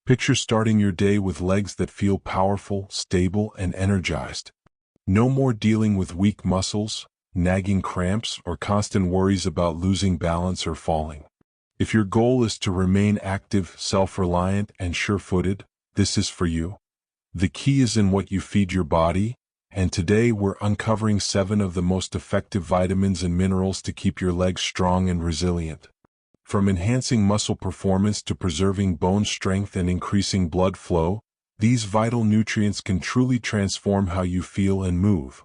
Picture starting your day with legs that feel powerful, stable, and energized. No more dealing with weak muscles, nagging cramps, or constant worries about losing balance or falling. If your goal is to remain active, self-reliant, and sure-footed, this is for you. The key is in what you feed your body, and today we're uncovering 7 of the most effective vitamins and minerals to keep your legs strong and resilient. From enhancing muscle performance to preserving bone strength and increasing blood flow, these vital nutrients can truly transform how you feel and move.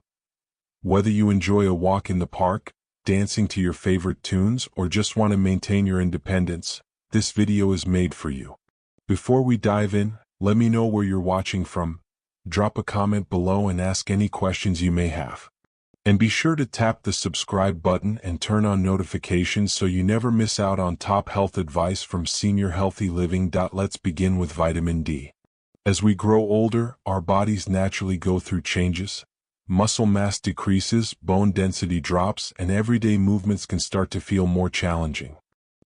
Whether you enjoy a walk in the park, dancing to your favorite tunes, or just want to maintain your independence, this video is made for you. Before we dive in, let me know where you're watching from. Drop a comment below and ask any questions you may have. And be sure to tap the subscribe button and turn on notifications so you never miss out on top health advice from Senior Healthy Living. Let's begin with vitamin D. As we grow older, our bodies naturally go through changes. Muscle mass decreases, bone density drops, and everyday movements can start to feel more challenging.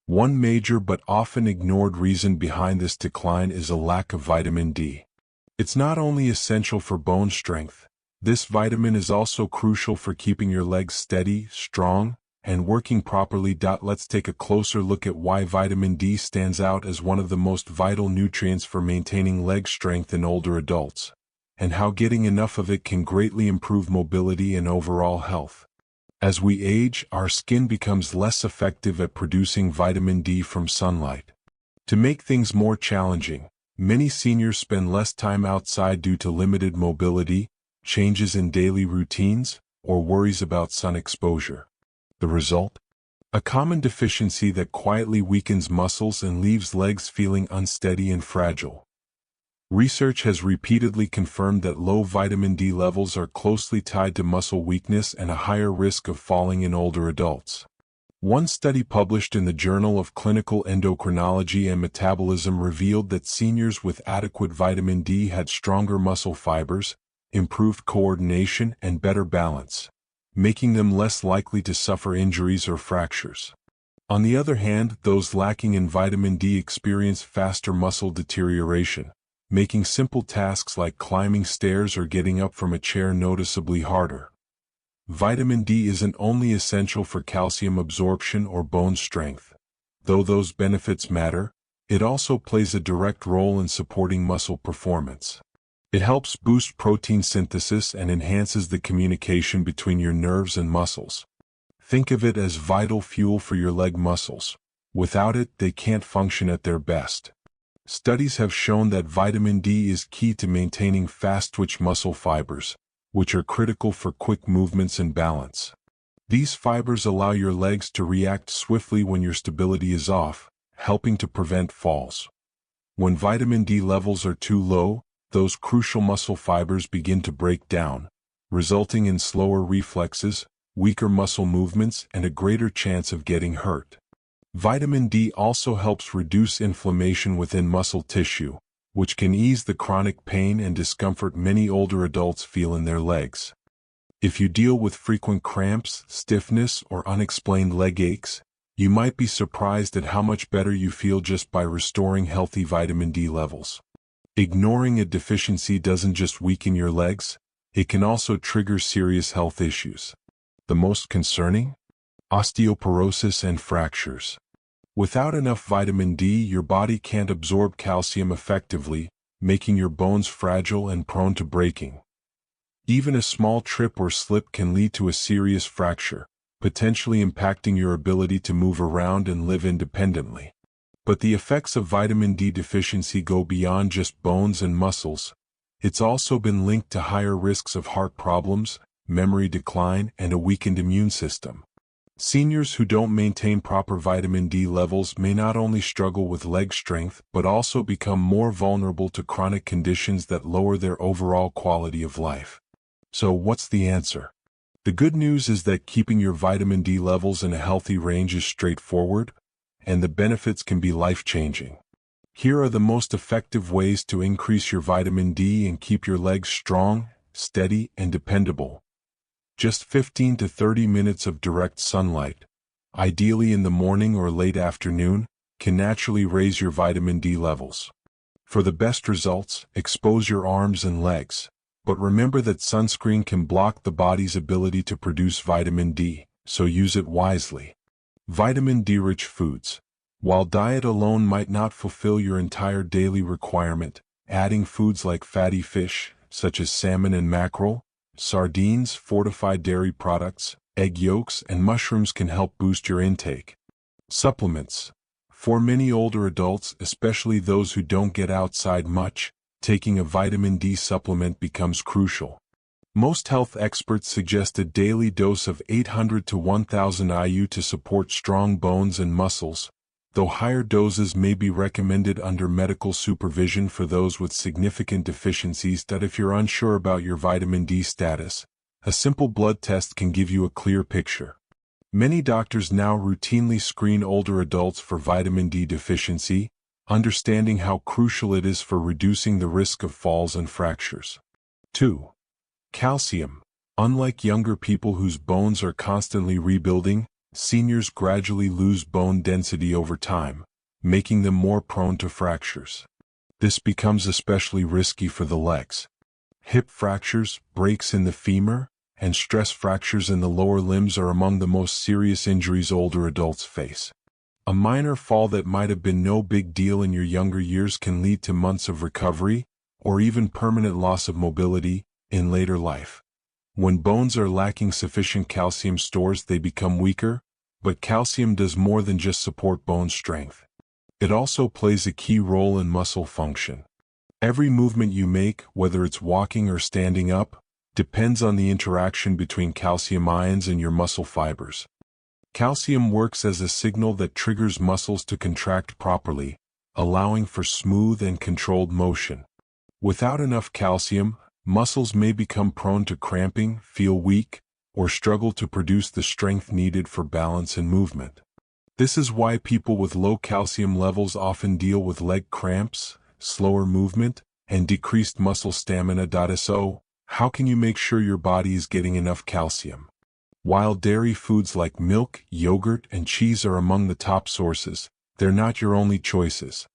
One major but often ignored reason behind this decline is a lack of vitamin D. It's not only essential for bone strength, this vitamin is also crucial for keeping your legs steady, strong, and working properly. Let's take a closer look at why vitamin D stands out as one of the most vital nutrients for maintaining leg strength in older adults, and how getting enough of it can greatly improve mobility and overall health. As we age, our skin becomes less effective at producing vitamin D from sunlight. To make things more challenging, many seniors spend less time outside due to limited mobility, changes in daily routines, or worries about sun exposure. The result? A common deficiency that quietly weakens muscles and leaves legs feeling unsteady and fragile. Research has repeatedly confirmed that low vitamin D levels are closely tied to muscle weakness and a higher risk of falling in older adults. One study published in the Journal of Clinical Endocrinology and Metabolism revealed that seniors with adequate vitamin D had stronger muscle fibers, improved coordination, and better balance, making them less likely to suffer injuries or fractures. On the other hand, those lacking in vitamin D experience faster muscle deterioration, making simple tasks like climbing stairs or getting up from a chair noticeably harder. Vitamin D isn't only essential for calcium absorption or bone strength. Though those benefits matter, it also plays a direct role in supporting muscle performance. It helps boost protein synthesis and enhances the communication between your nerves and muscles. Think of it as vital fuel for your leg muscles. Without it, they can't function at their best. Studies have shown that vitamin D is key to maintaining fast-twitch muscle fibers, which are critical for quick movements and balance. These fibers allow your legs to react swiftly when your stability is off, helping to prevent falls. When vitamin D levels are too low, those crucial muscle fibers begin to break down, resulting in slower reflexes, weaker muscle movements, and a greater chance of getting hurt. Vitamin D also helps reduce inflammation within muscle tissue, which can ease the chronic pain and discomfort many older adults feel in their legs. If you deal with frequent cramps, stiffness, or unexplained leg aches, you might be surprised at how much better you feel just by restoring healthy vitamin D levels. Ignoring a deficiency doesn't just weaken your legs, it can also trigger serious health issues. The most concerning? Osteoporosis and fractures. Without enough vitamin D, your body can't absorb calcium effectively, making your bones fragile and prone to breaking. Even a small trip or slip can lead to a serious fracture, potentially impacting your ability to move around and live independently. But the effects of vitamin D deficiency go beyond just bones and muscles. It's also been linked to higher risks of heart problems, memory decline, and a weakened immune system. Seniors who don't maintain proper vitamin D levels may not only struggle with leg strength but also become more vulnerable to chronic conditions that lower their overall quality of life. So what's the answer? The good news is that keeping your vitamin D levels in a healthy range is straightforward, and the benefits can be life-changing. Here are the most effective ways to increase your vitamin D and keep your legs strong, steady, and dependable. Just 15 to 30 minutes of direct sunlight, ideally in the morning or late afternoon, can naturally raise your vitamin D levels. For the best results, expose your arms and legs. But remember that sunscreen can block the body's ability to produce vitamin D, so use it wisely. Vitamin D-rich foods. While diet alone might not fulfill your entire daily requirement, adding foods like fatty fish, such as salmon and mackerel, sardines, fortified dairy products, egg yolks, and mushrooms can help boost your intake. Supplements. For many older adults, especially those who don't get outside much, taking a vitamin D supplement becomes crucial. Most health experts suggest a daily dose of 800 to 1000 IU to support strong bones and muscles, though higher doses may be recommended under medical supervision for those with significant deficiencies. If you're unsure about your vitamin D status, a simple blood test can give you a clear picture. Many doctors now routinely screen older adults for vitamin D deficiency, understanding how crucial it is for reducing the risk of falls and fractures. 2. Calcium. Unlike younger people whose bones are constantly rebuilding, seniors gradually lose bone density over time, making them more prone to fractures. This becomes especially risky for the legs. Hip fractures, breaks in the femur, and stress fractures in the lower limbs are among the most serious injuries older adults face. A minor fall that might have been no big deal in your younger years can lead to months of recovery, or even permanent loss of mobility, in later life. When bones are lacking sufficient calcium stores, they become weaker, but calcium does more than just support bone strength. It also plays a key role in muscle function. Every movement you make, whether it's walking or standing up, depends on the interaction between calcium ions and your muscle fibers. Calcium works as a signal that triggers muscles to contract properly, allowing for smooth and controlled motion. Without enough calcium, muscles may become prone to cramping, feel weak, or struggle to produce the strength needed for balance and movement. This is why people with low calcium levels often deal with leg cramps, slower movement, and decreased muscle stamina. So, how can you make sure your body is getting enough calcium? While dairy foods like milk, yogurt, and cheese are among the top sources, they're not your only choices.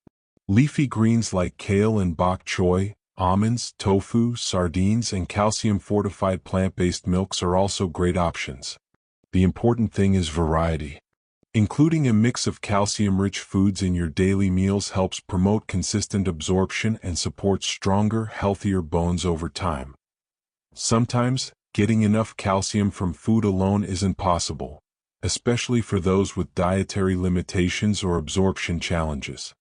Leafy greens like kale and bok choy, almonds, tofu, sardines, and calcium-fortified plant-based milks are also great options. The important thing is variety. Including a mix of calcium-rich foods in your daily meals helps promote consistent absorption and support stronger, healthier bones over time. Sometimes, getting enough calcium from food alone isn't possible, especially for those with dietary limitations or absorption challenges.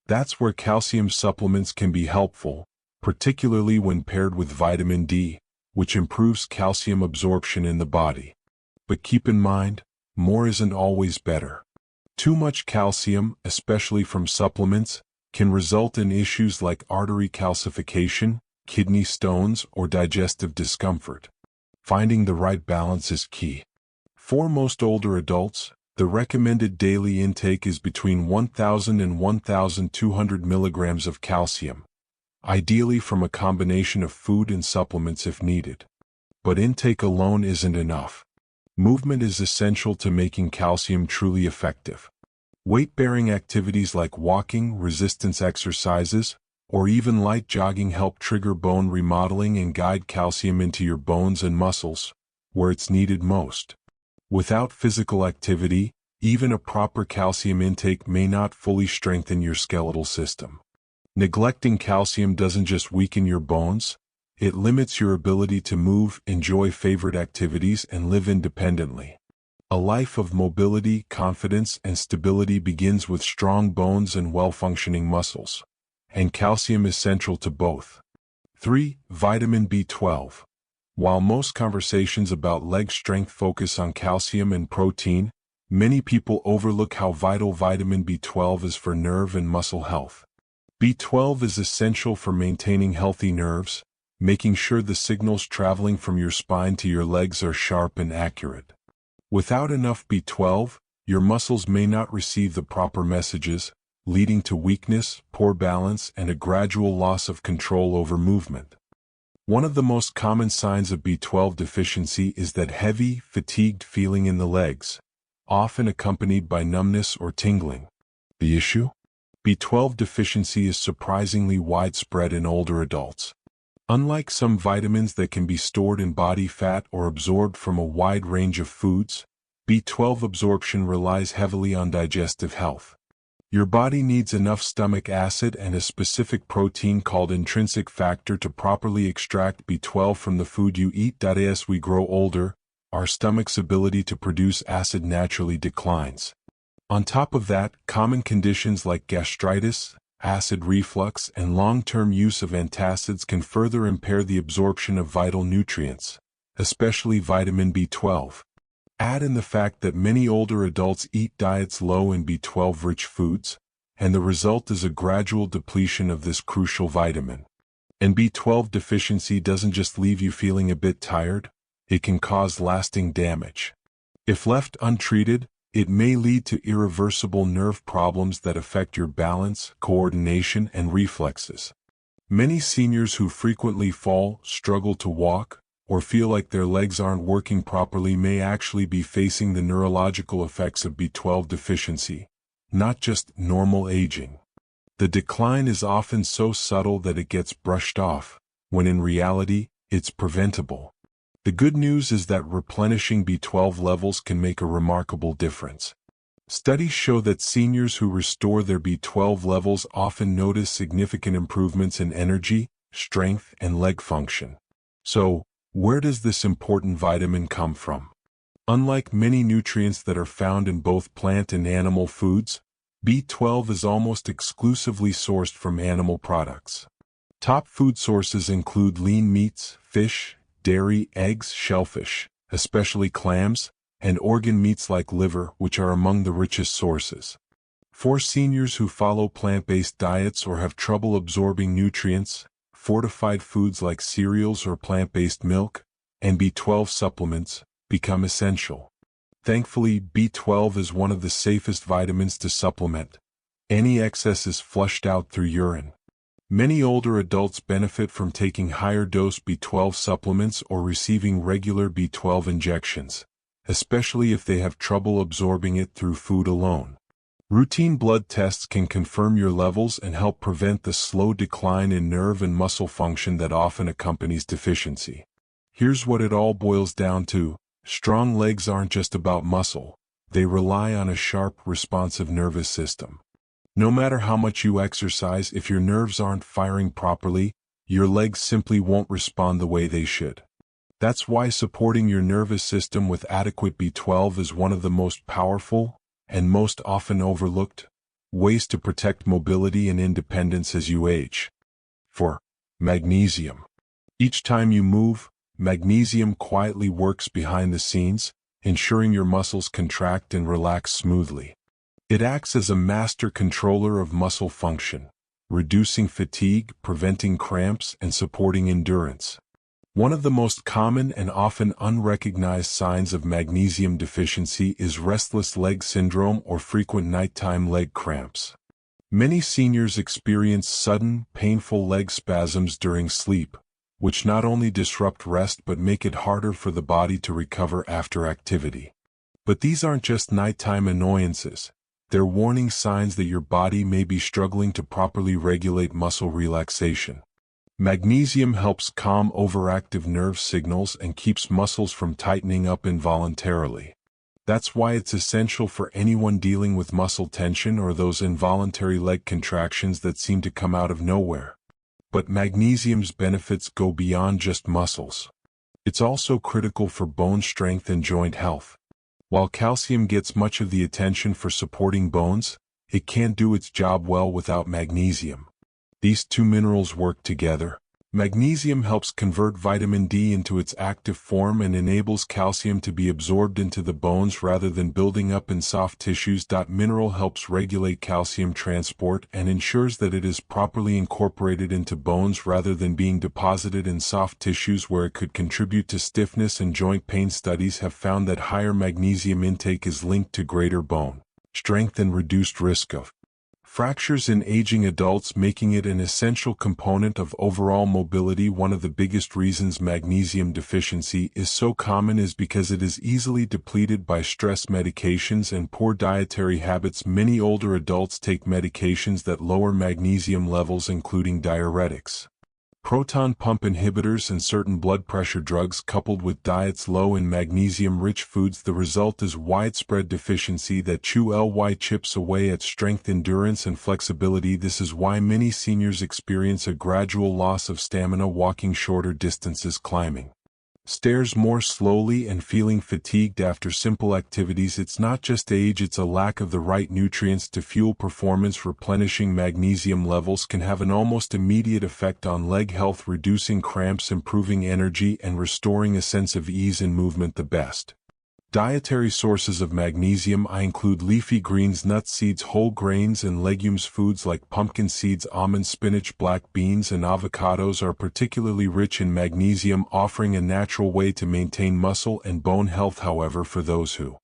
That's where calcium supplements can be helpful, particularly when paired with vitamin D, which improves calcium absorption in the body. But keep in mind, more isn't always better. Too much calcium, especially from supplements, can result in issues like artery calcification, kidney stones, or digestive discomfort. Finding the right balance is key. For most older adults, the recommended daily intake is between 1,000 and 1,200 milligrams of calcium, ideally from a combination of food and supplements if needed. But intake alone isn't enough. Movement is essential to making calcium truly effective. Weight-bearing activities like walking, resistance exercises, or even light jogging help trigger bone remodeling and guide calcium into your bones and muscles, where it's needed most. Without physical activity, even a proper calcium intake may not fully strengthen your skeletal system. Neglecting calcium doesn't just weaken your bones, it limits your ability to move, enjoy favorite activities, and live independently. A life of mobility, confidence, and stability begins with strong bones and well-functioning muscles. And calcium is central to both. 3. Vitamin B12. While most conversations about leg strength focus on calcium and protein, many people overlook how vital vitamin B12 is for nerve and muscle health. B12 is essential for maintaining healthy nerves, making sure the signals traveling from your spine to your legs are sharp and accurate. Without enough B12, your muscles may not receive the proper messages, leading to weakness, poor balance, and a gradual loss of control over movement. One of the most common signs of B12 deficiency is that heavy, fatigued feeling in the legs, often accompanied by numbness or tingling. The issue? B12 deficiency is surprisingly widespread in older adults. Unlike some vitamins that can be stored in body fat or absorbed from a wide range of foods, B12 absorption relies heavily on digestive health. Your body needs enough stomach acid and a specific protein called intrinsic factor to properly extract B12 from the food you eat. As we grow older, our stomach's ability to produce acid naturally declines. On top of that, common conditions like gastritis, acid reflux, and long-term use of antacids can further impair the absorption of vital nutrients, especially vitamin B12. Add in the fact that many older adults eat diets low in B12-rich foods, and the result is a gradual depletion of this crucial vitamin. And B12 deficiency doesn't just leave you feeling a bit tired, it can cause lasting damage. If left untreated, it may lead to irreversible nerve problems that affect your balance, coordination, and reflexes. Many seniors who frequently fall, struggle to walk, or feel like their legs aren't working properly may actually be facing the neurological effects of B12 deficiency, not just normal aging. The decline is often so subtle that it gets brushed off, when in reality, it's preventable. The good news is that replenishing B12 levels can make a remarkable difference. Studies show that seniors who restore their B12 levels often notice significant improvements in energy, strength, and leg function. So, where does this important vitamin come from? Unlike many nutrients that are found in both plant and animal foods, B12 is almost exclusively sourced from animal products. Top food sources include lean meats, fish, dairy, eggs, shellfish, especially clams, and organ meats like liver, which are among the richest sources. For seniors who follow plant-based diets or have trouble absorbing nutrients, fortified foods like cereals or plant-based milk, and B12 supplements become essential. Thankfully, B12 is one of the safest vitamins to supplement. Any excess is flushed out through urine. Many older adults benefit from taking higher-dose B12 supplements or receiving regular B12 injections, especially if they have trouble absorbing it through food alone. Routine blood tests can confirm your levels and help prevent the slow decline in nerve and muscle function that often accompanies deficiency. Here's what it all boils down to. Strong legs aren't just about muscle. They rely on a sharp, responsive nervous system. No matter how much you exercise, if your nerves aren't firing properly, your legs simply won't respond the way they should. That's why supporting your nervous system with adequate B12 is one of the most powerful, and most often overlooked, ways to protect mobility and independence as you age. 4. Magnesium. Each time you move, magnesium quietly works behind the scenes, ensuring your muscles contract and relax smoothly. It acts as a master controller of muscle function, reducing fatigue, preventing cramps, and supporting endurance. One of the most common and often unrecognized signs of magnesium deficiency is restless leg syndrome or frequent nighttime leg cramps. Many seniors experience sudden, painful leg spasms during sleep, which not only disrupt rest but make it harder for the body to recover after activity. But these aren't just nighttime annoyances. They're warning signs that your body may be struggling to properly regulate muscle relaxation. Magnesium helps calm overactive nerve signals and keeps muscles from tightening up involuntarily. That's why it's essential for anyone dealing with muscle tension or those involuntary leg contractions that seem to come out of nowhere. But magnesium's benefits go beyond just muscles. It's also critical for bone strength and joint health. While calcium gets much of the attention for supporting bones, it can't do its job well without magnesium. These two minerals work together. Magnesium helps convert vitamin D into its active form and enables calcium to be absorbed into the bones rather than building up in soft tissues. Mineral helps regulate calcium transport and ensures that it is properly incorporated into bones rather than being deposited in soft tissues where it could contribute to stiffness and joint pain. Studies have found that higher magnesium intake is linked to greater bone strength and reduced risk of Fractures in aging adults, making it an essential component of overall mobility. One of the biggest reasons magnesium deficiency is so common is because it is easily depleted by stress medications and poor dietary habits. Many older adults take medications that lower magnesium levels, including diuretics, proton pump inhibitors, and certain blood pressure drugs. Coupled with diets low in magnesium-rich foods, the result is widespread deficiency that chips away at strength, endurance, and flexibility. This is why many seniors experience a gradual loss of stamina, walking shorter distances, climbing stairs more slowly, and feeling fatigued after simple activities. It's not just age, it's a lack of the right nutrients to fuel performance. Replenishing magnesium levels can have an almost immediate effect on leg health, reducing cramps, improving energy, and restoring a sense of ease in movement. The best dietary sources of magnesium include leafy greens, nuts, seeds, whole grains, and legumes. Foods like pumpkin seeds, almonds, spinach, black beans, and avocados are particularly rich in magnesium, offering a natural way to maintain muscle and bone health. However, for those who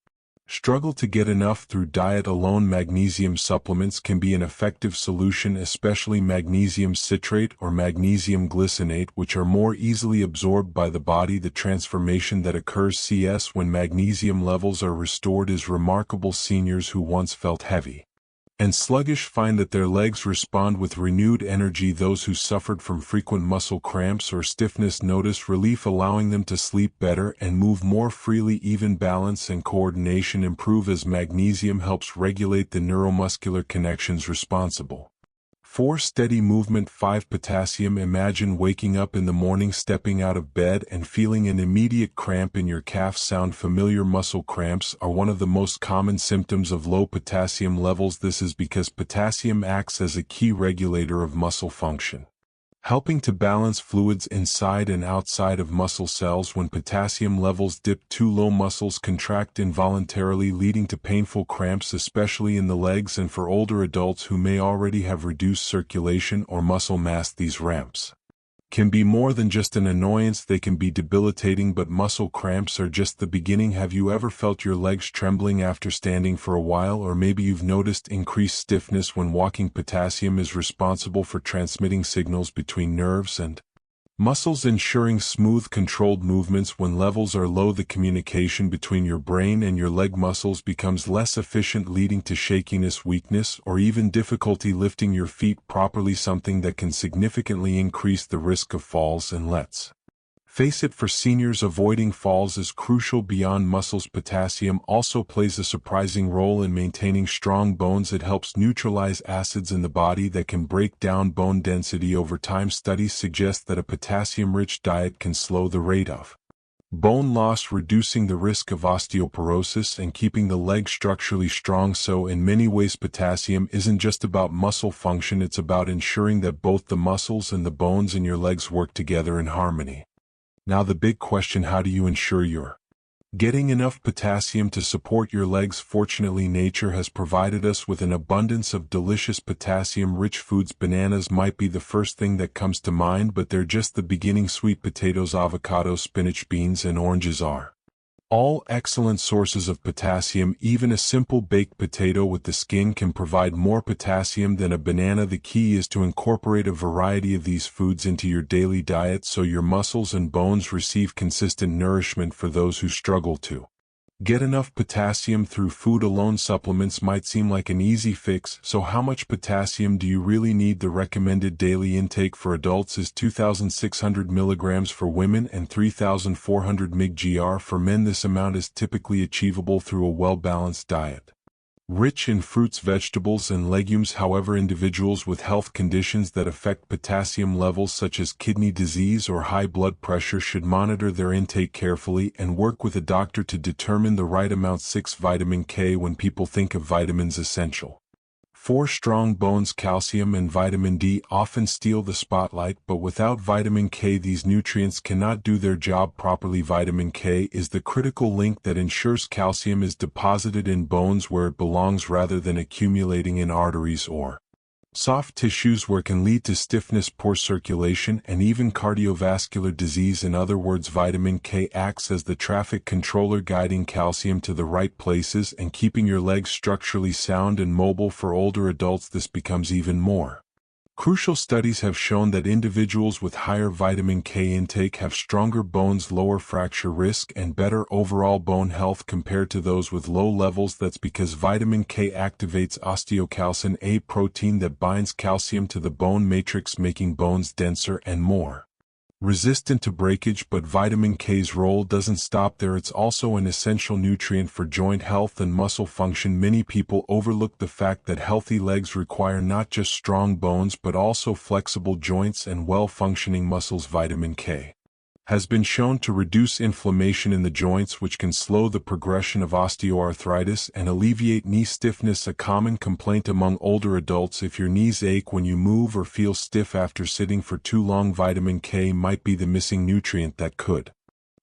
struggle to get enough through diet alone, magnesium supplements can be an effective solution, especially magnesium citrate or magnesium glycinate, which are more easily absorbed by the body. The transformation that occurs when magnesium levels are restored is remarkable. Seniors who once felt heavy and sluggish find that their legs respond with renewed energy. Those who suffered from frequent muscle cramps or stiffness notice relief, allowing them to sleep better and move more freely. Even balance and coordination improve as magnesium helps regulate the neuromuscular connections responsible for steady movement. 5. Potassium. Imagine waking up in the morning, stepping out of bed, and feeling an immediate cramp in your calf. Sound familiar? Muscle cramps are one of the most common symptoms of low potassium levels. This is because potassium acts as a key regulator of muscle function, helping to balance fluids inside and outside of muscle cells. When potassium levels dip too low, muscles contract involuntarily, leading to painful cramps, especially in the legs. And for older adults who may already have reduced circulation or muscle mass, these cramps can be more than just an annoyance, they can be debilitating. But muscle cramps are just the beginning. Have you ever felt your legs trembling after standing for a while? Or maybe you've noticed increased stiffness when walking. Potassium is responsible for transmitting signals between nerves and muscles, ensuring smooth, controlled movements. When levels are low, the communication between your brain and your leg muscles becomes less efficient, leading to shakiness, weakness, or even difficulty lifting your feet properly, something that can significantly increase the risk of falls. And let's face it, for seniors, avoiding falls is crucial. Beyond muscles, potassium also plays a surprising role in maintaining strong bones. It helps neutralize acids in the body that can break down bone density over time. Studies suggest that a potassium-rich diet can slow the rate of bone loss, reducing the risk of osteoporosis and keeping the leg structurally strong. So in many ways, potassium isn't just about muscle function, it's about ensuring that both the muscles and the bones in your legs work together in harmony. Now the big question: how do you ensure you're getting enough potassium to support your legs? Fortunately, nature has provided us with an abundance of delicious potassium-rich foods. Bananas might be the first thing that comes to mind, but they're just the beginning. Sweet potatoes, avocados, spinach, beans, and oranges are all excellent sources of potassium. Even a simple baked potato with the skin can provide more potassium than a banana. The key is to incorporate a variety of these foods into your daily diet so your muscles and bones receive consistent nourishment. For those who struggle to get enough potassium through food alone, supplements might seem like an easy fix. So how much potassium do you really need? The recommended daily intake for adults is 2,600 milligrams for women and 3,400 mg/gr for men. This amount is typically achievable through a well-balanced diet rich in fruits, vegetables, and legumes. However, individuals with health conditions that affect potassium levels, such as kidney disease or high blood pressure, should monitor their intake carefully and work with a doctor to determine the right amount. 6. Vitamin K. When people think of vitamins essential for strong bones, calcium and vitamin D often steal the spotlight, but without vitamin K, these nutrients cannot do their job properly. Vitamin K is the critical link that ensures calcium is deposited in bones where it belongs rather than accumulating in arteries or Soft tissues where can lead to stiffness, poor circulation, and even cardiovascular disease. In other words, vitamin K acts as the traffic controller, guiding calcium to the right places and keeping your legs structurally sound and mobile. For older adults, this becomes even more crucial. Studies have shown that individuals with higher vitamin K intake have stronger bones, lower fracture risk, and better overall bone health compared to those with low levels. That's because vitamin K activates osteocalcin, a protein that binds calcium to the bone matrix, making bones denser and more resistant to breakage. But vitamin K's role doesn't stop there. It's also an essential nutrient for joint health and muscle function. Many people overlook the fact that healthy legs require not just strong bones but also flexible joints and well-functioning muscles. Vitamin K has been shown to reduce inflammation in the joints, which can slow the progression of osteoarthritis and alleviate knee stiffness, a common complaint among older adults. If your knees ache when you move or feel stiff after sitting for too long, vitamin K might be the missing nutrient that could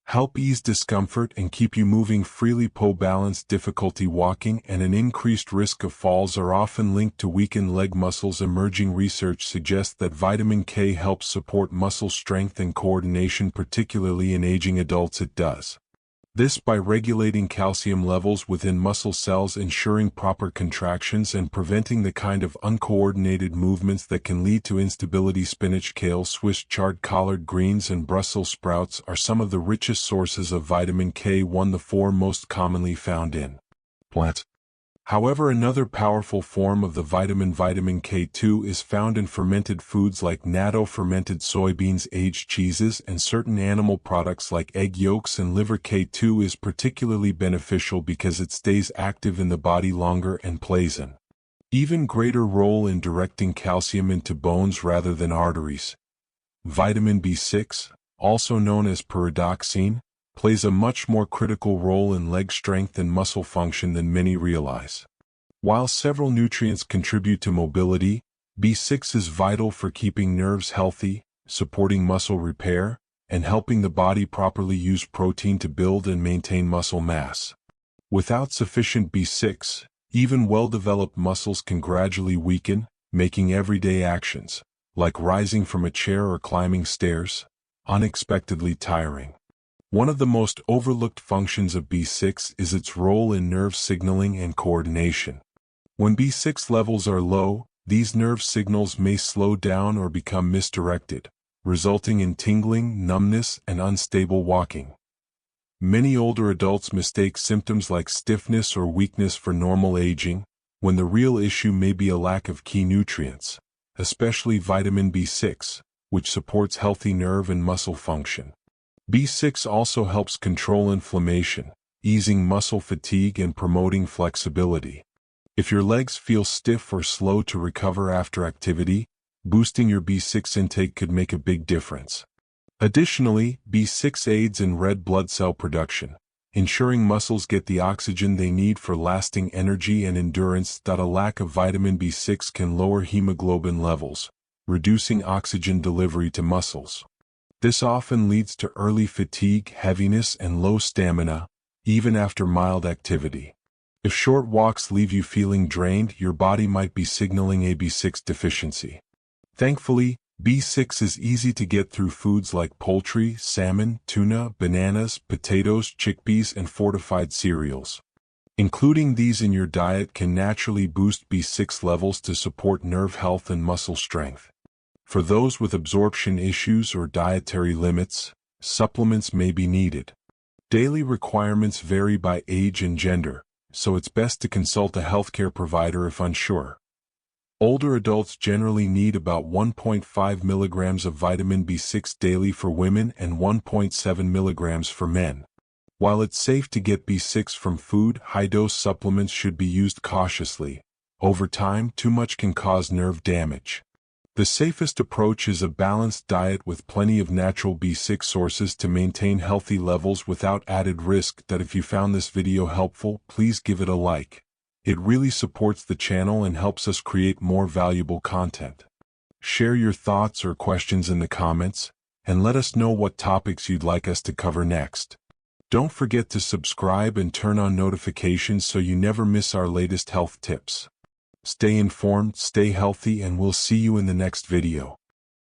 help ease discomfort and keep you moving freely. Poor balance, difficulty walking, and an increased risk of falls are often linked to weakened leg muscles. Emerging research suggests that vitamin K helps support muscle strength and coordination, particularly in aging adults. It does this by regulating calcium levels within muscle cells, ensuring proper contractions, and preventing the kind of uncoordinated movements that can lead to instability. Spinach, kale, Swiss chard, collard greens, and Brussels sprouts are some of the richest sources of vitamin K. The four most commonly found in plants. However, another powerful form of the vitamin K2 is found in fermented foods like natto, fermented soybeans, aged cheeses, and certain animal products like egg yolks and liver. K2 is particularly beneficial because it stays active in the body longer and plays an even greater role in directing calcium into bones rather than arteries. Vitamin B6, also known as pyridoxine, plays a much more critical role in leg strength and muscle function than many realize. While several nutrients contribute to mobility, B6 is vital for keeping nerves healthy, supporting muscle repair, and helping the body properly use protein to build and maintain muscle mass. Without sufficient B6, even well-developed muscles can gradually weaken, making everyday actions, like rising from a chair or climbing stairs, unexpectedly tiring. One of the most overlooked functions of B6 is its role in nerve signaling and coordination. When B6 levels are low, these nerve signals may slow down or become misdirected, resulting in tingling, numbness, and unstable walking. Many older adults mistake symptoms like stiffness or weakness for normal aging, when the real issue may be a lack of key nutrients, especially vitamin B6, which supports healthy nerve and muscle function. B6 also helps control inflammation, easing muscle fatigue and promoting flexibility. If your legs feel stiff or slow to recover after activity, boosting your B6 intake could make a big difference. Additionally, B6 aids in red blood cell production, ensuring muscles get the oxygen they need for lasting energy and endurance. A lack of vitamin B6 can lower hemoglobin levels, reducing oxygen delivery to muscles. This often leads to early fatigue, heaviness, and low stamina, even after mild activity. If short walks leave you feeling drained, your body might be signaling a B6 deficiency. Thankfully, B6 is easy to get through foods like poultry, salmon, tuna, bananas, potatoes, chickpeas, and fortified cereals. Including these in your diet can naturally boost B6 levels to support nerve health and muscle strength. For those with absorption issues or dietary limits, supplements may be needed. Daily requirements vary by age and gender, so it's best to consult a healthcare provider if unsure. Older adults generally need about 1.5 milligrams of vitamin B6 daily for women and 1.7 milligrams for men. While it's safe to get B6 from food, high-dose supplements should be used cautiously. Over time, too much can cause nerve damage. The safest approach is a balanced diet with plenty of natural B6 sources to maintain healthy levels without added risk. If you found this video helpful, please give it a like. It really supports the channel and helps us create more valuable content. Share your thoughts or questions in the comments, and let us know what topics you'd like us to cover next. Don't forget to subscribe and turn on notifications so you never miss our latest health tips. Stay informed, stay healthy, and we'll see you in the next video.